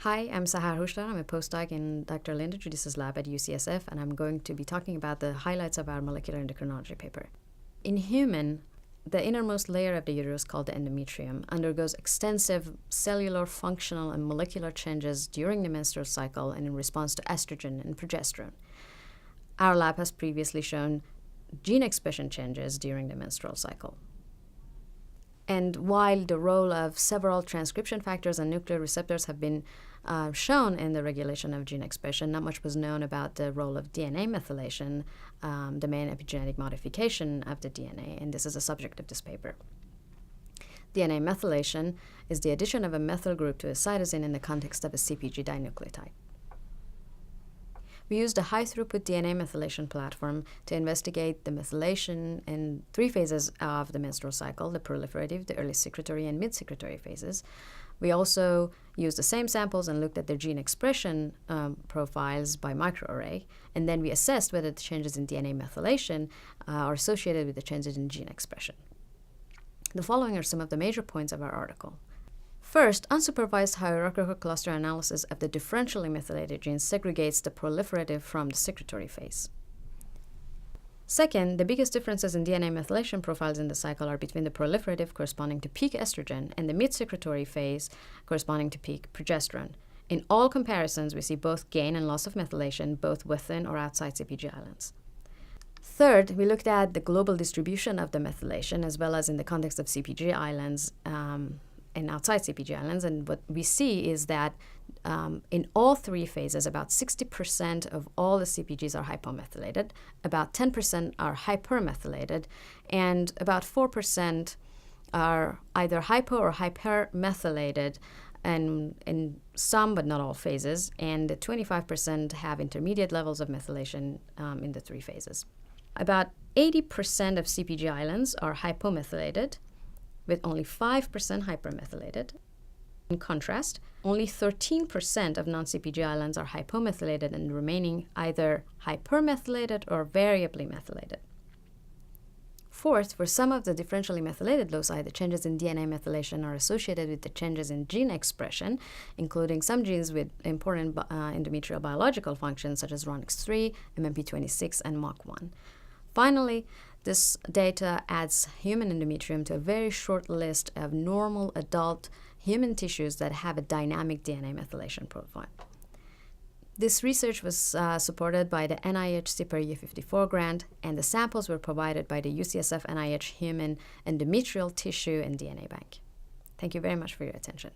Hi, I'm Sahar Houshdaran. I'm a postdoc in Dr. Linda Giudice's lab at UCSF, and I'm going to be talking about the highlights of our molecular endocrinology paper. In human, the innermost layer of the uterus, called the endometrium, undergoes extensive cellular, functional, and molecular changes during the menstrual cycle and in response to estrogen and progesterone. Our lab has previously shown gene expression changes during the menstrual cycle. And while the role of several transcription factors and nuclear receptors have been shown in the regulation of gene expression, not much was known about the role of DNA methylation, the main epigenetic modification of the DNA, and this is the subject of this paper. DNA methylation is the addition of a methyl group to a cytosine in the context of a CpG dinucleotide. We used a high-throughput DNA methylation platform to investigate the methylation in 3 phases of the menstrual cycle: the proliferative, the early secretory, and mid-secretory phases. We also used the same samples and looked at their gene expression profiles by microarray, and then we assessed whether the changes in DNA methylation are associated with the changes in gene expression. The following are some of the major points of our article. First, unsupervised hierarchical cluster analysis of the differentially methylated genes segregates the proliferative from the secretory phase. Second, the biggest differences in DNA methylation profiles in the cycle are between the proliferative, corresponding to peak estrogen, and the mid-secretory phase, corresponding to peak progesterone. In all comparisons, we see both gain and loss of methylation, both within or outside CpG islands. Third, we looked at the global distribution of the methylation, as well as in the context of CpG islands, and outside CpG islands, and what we see is that in all 3 phases, about 60% of all the CpGs are hypomethylated, about 10% are hypermethylated, and about 4% are either hypo or hypermethylated, and in some but not all phases, and 25% have intermediate levels of methylation in the 3 phases. About 80% of CpG islands are hypomethylated, with only 5% hypermethylated. In contrast, only 13% of non-CpG islands are hypomethylated, and the remaining either hypermethylated or variably methylated. Fourth, for some of the differentially methylated loci, the changes in DNA methylation are associated with the changes in gene expression, including some genes with important endometrial biological functions such as RONX3, MMP26, and MOC1. Finally, this data adds human endometrium to a very short list of normal adult human tissues that have a dynamic DNA methylation profile. This research was supported by the NIH CPER U54 grant, and the samples were provided by the UCSF NIH Human Endometrial Tissue and DNA Bank. Thank you very much for your attention.